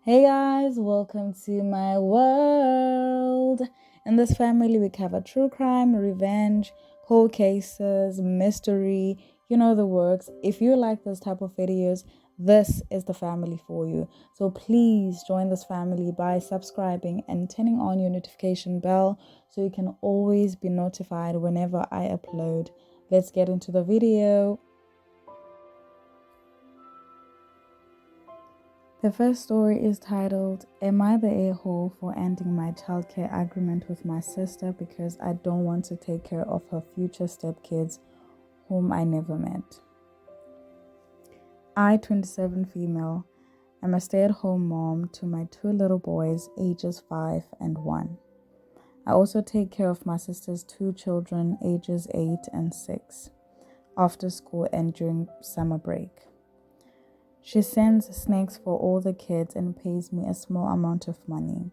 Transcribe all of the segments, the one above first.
Hey guys, welcome to my world. In this family, we cover true crime, revenge, cold cases, mystery, you know the works. If you like this type of videos, this is the family for you. So please join this family by subscribing and turning on your notification bell so you can always be notified whenever I upload. Let's get into the video. The first story is titled, Am I the a-hole for ending my childcare agreement with my sister because I don't want to take care of her future stepkids whom I never met? I, 27 female, am a stay-at-home mom to my two little boys, ages 5 and 1. I also take care of my sister's two children, ages 8 and 6, after school and during summer break. She sends snacks for all the kids and pays me a small amount of money.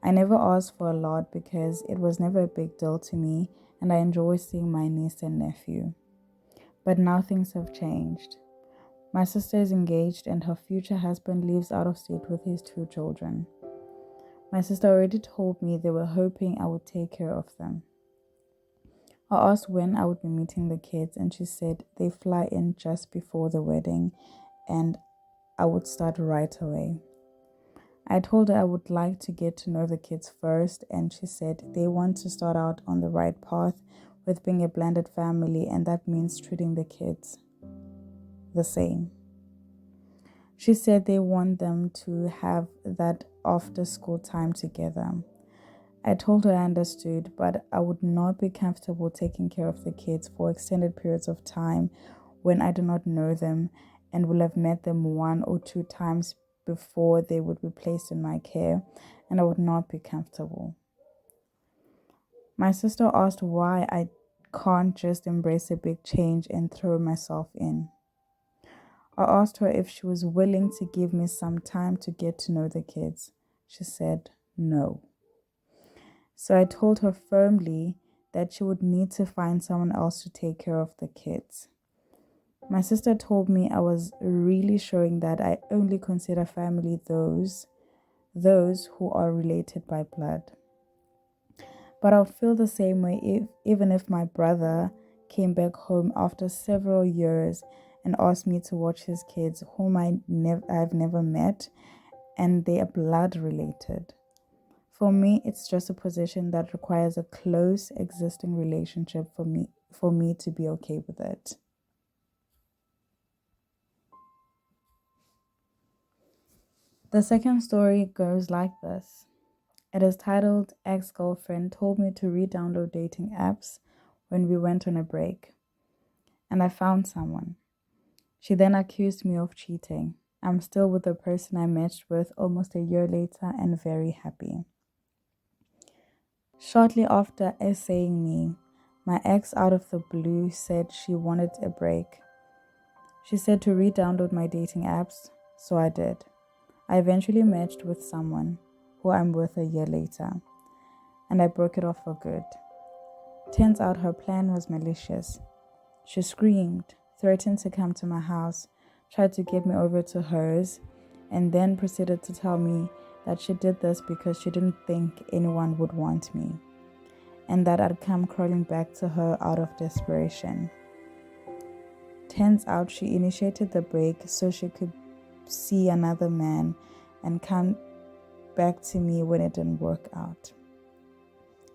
I never asked for a lot because it was never a big deal to me and I enjoy seeing my niece and nephew. But now things have changed. My sister is engaged and her future husband lives out of state with his two children. My sister already told me they were hoping I would take care of them. I asked when I would be meeting the kids and she said they fly in just before the wedding and I would start right away. I told her I would like to get to know the kids first, and she said they want to start out on the right path with being a blended family, and that means treating the kids the same. She said they want them to have that after school time together. I told her I understood, but I would not be comfortable taking care of the kids for extended periods of time when I do not know them and will have met them one or two times before they would be placed in my care, and I would not be comfortable. My sister asked why I can't just embrace a big change and throw myself in. I asked her if she was willing to give me some time to get to know the kids. She said no. So I told her firmly that she would need to find someone else to take care of the kids. My sister told me I was really showing that I only consider family those who are related by blood. But I'll feel the same way even if my brother came back home after several years and asked me to watch his kids whom I've never met and they are blood related. For me, it's just a position that requires a close existing relationship for me to be okay with it. The second story goes like this. It is titled, Ex-girlfriend told me to re-download dating apps when we went on a break, and I found someone. She then accused me of cheating. I'm still with the person I matched with almost a year later and very happy. Shortly after essaying me, my ex out of the blue said she wanted a break. She said to re-download my dating apps, so I did. I eventually matched with someone who I'm with a year later, and I broke it off for good. Turns out her plan was malicious. She screamed, threatened to come to my house, tried to get me over to hers, and then proceeded to tell me that she did this because she didn't think anyone would want me, and that I'd come crawling back to her out of desperation. Turns out she initiated the break so she could see another man and come back to me when it didn't work out.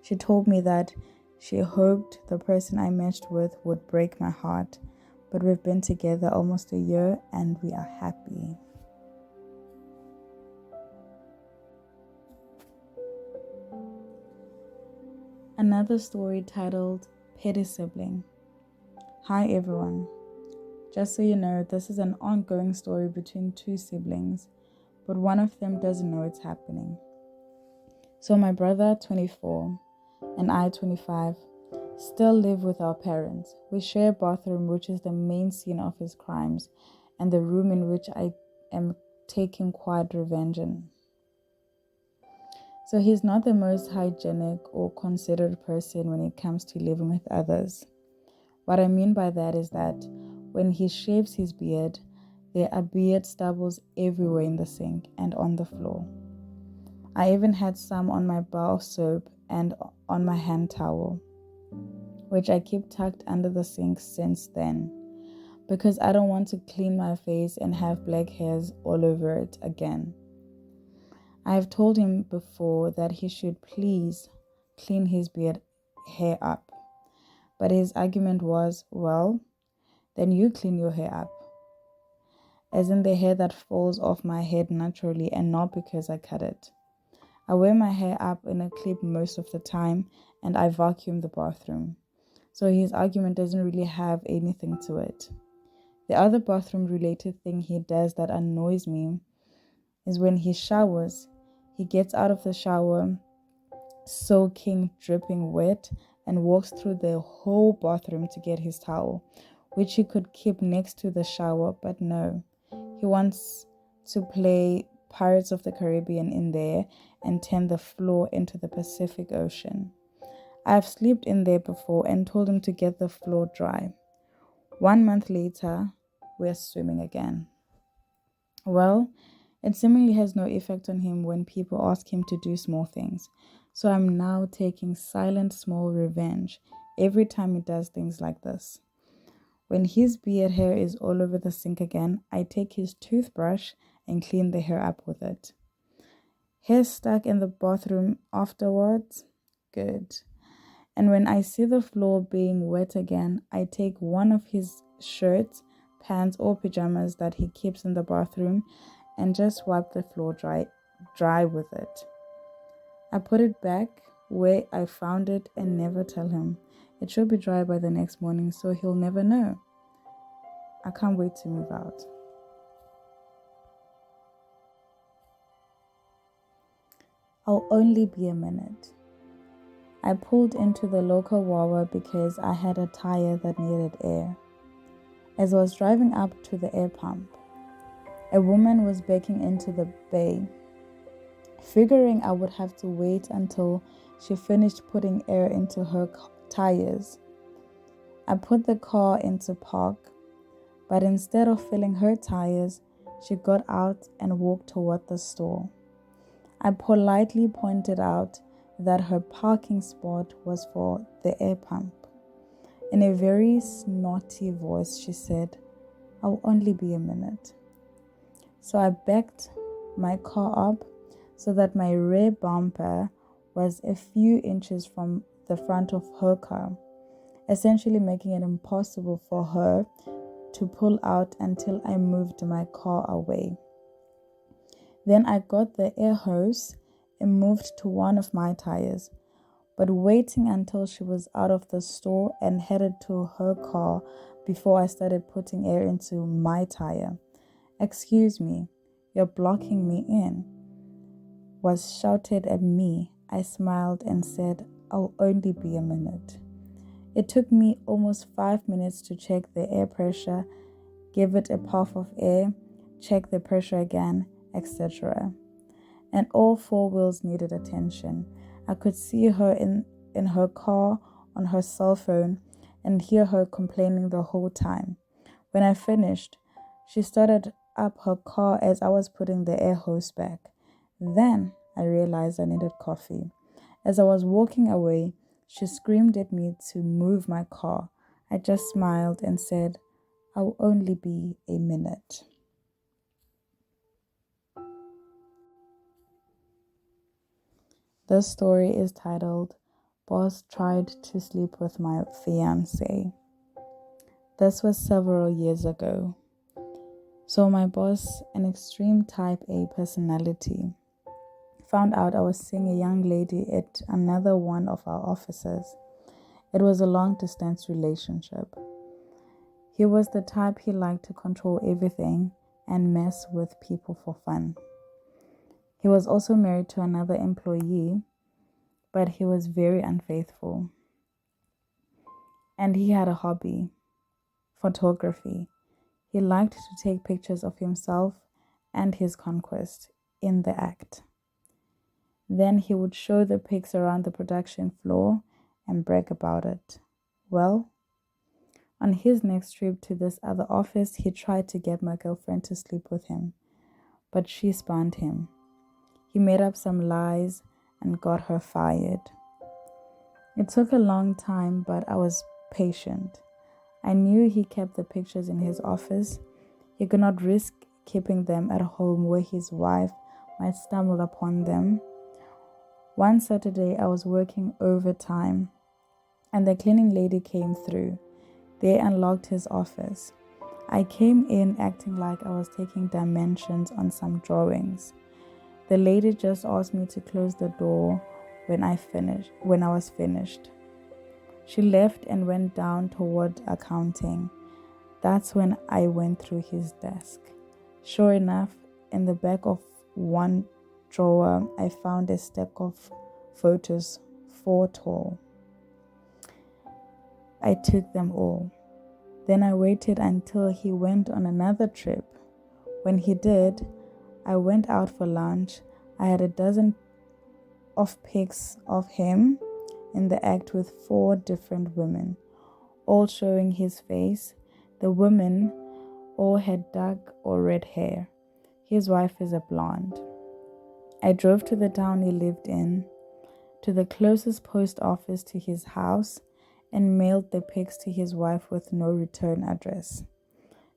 She told me that she hoped the person I matched with would break my heart, but we've been together almost a year and we are happy. Another story titled Petty Sibling. Hi everyone. Just so you know, this is an ongoing story between two siblings, but one of them doesn't know it's happening. So my brother, 24, and I, 25, still live with our parents. We share a bathroom, which is the main scene of his crimes, and the room in which I am taking quiet revenge in. So he's not the most hygienic or considerate person when it comes to living with others. What I mean by that is that when he shaves his beard, There are beard stubbles everywhere in the sink and on the floor. I even had some on my bar soap and on my hand towel, which I keep tucked under the sink since then, because I don't want to clean my face and have black hairs all over it again. I have told him before that he should please clean his beard hair up, but his argument was, well, then you clean your hair up, as in the hair that falls off my head naturally and not because I cut it. I wear my hair up in a clip most of the time, and I vacuum the bathroom. So his argument doesn't really have anything to it. The other bathroom related thing he does that annoys me is when he showers, he gets out of the shower soaking, dripping wet, and walks through the whole bathroom to get his towel, which he could keep next to the shower, but no. He wants to play Pirates of the Caribbean in there and turn the floor into the Pacific Ocean. I've slept in there before and told him to get the floor dry. 1 month later, we're swimming again. Well, it seemingly has no effect on him when people ask him to do small things. So I'm now taking silent small revenge every time he does things like this. When his beard hair is all over the sink again, I take his toothbrush and clean the hair up with it. Hair stuck in the bathroom afterwards? Good. And when I see the floor being wet again, I take one of his shirts, pants, or pajamas that he keeps in the bathroom and just wipe the floor dry with it. I put it back where I found it and never tell him. It should be dry by the next morning, so he'll never know. I can't wait to move out. I'll only be a minute. I pulled into the local Wawa because I had a tire that needed air. As I was driving up to the air pump, a woman was backing into the bay. Figuring I would have to wait until she finished putting air into her tires, I put the car into park, but instead of filling her tires, she got out and walked toward the store. I politely pointed out that her parking spot was for the air pump. In a very snotty voice, she said, "I'll only be a minute." So I backed my car up so that my rear bumper was a few inches from the front of her car, essentially making it impossible for her to pull out until I moved my car away. Then I got the air hose and moved to one of my tires, but waiting until she was out of the store and headed to her car before I started putting air into my tire. "Excuse me, you're blocking me in," was shouted at me. I smiled and said, "I'll only be a minute." It took me almost 5 minutes to check the air pressure, give it a puff of air, check the pressure again, etc. And all 4 wheels needed attention. I could see her in her car on her cell phone and hear her complaining the whole time. When I finished, she started up her car as I was putting the air hose back. Then I realized I needed coffee. As I was walking away, she screamed at me to move my car. I just smiled and said, "I'll only be a minute." This story is titled, "Boss Tried to Sleep with My Fiancé." This was several years ago. So my boss, an extreme type A personality, found out I was seeing a young lady at another one of our offices. It was a long-distance relationship. He was the type he liked to control everything and mess with people for fun. He was also married to another employee, but he was very unfaithful. And he had a hobby, photography. He liked to take pictures of himself and his conquest in the act. Then he would show the pics around the production floor and brag about it. Well, On his next trip to this other office, he tried to get my girlfriend to sleep with him, but she spurned him. He made up some lies and got her fired. It took a long time, but I was patient. I knew he kept the pictures in his office. He could not risk keeping them at home where his wife might stumble upon them. One Saturday, I was working overtime, and the cleaning lady came through. They unlocked his office. I came in acting like I was taking dimensions on some drawings. The lady just asked me to close the door when I was finished. She left and went down toward accounting. That's when I went through his desk. Sure enough, in the back of one drawer, I found a stack of photos, 4 tall. I took them all. Then I waited until he went on another trip. When he did, I went out for lunch. I had a dozen of pics of him in the act with 4 different women, all showing his face. The women all had dark or red hair. His wife is a blonde. I drove to the town he lived in, to the closest post office to his house, and mailed the pics to his wife with no return address.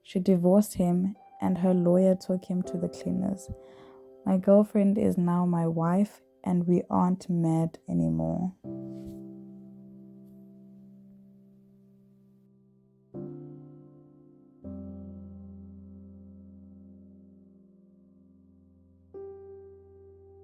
She divorced him, and her lawyer took him to the cleaners. My girlfriend is now my wife, and we aren't mad anymore.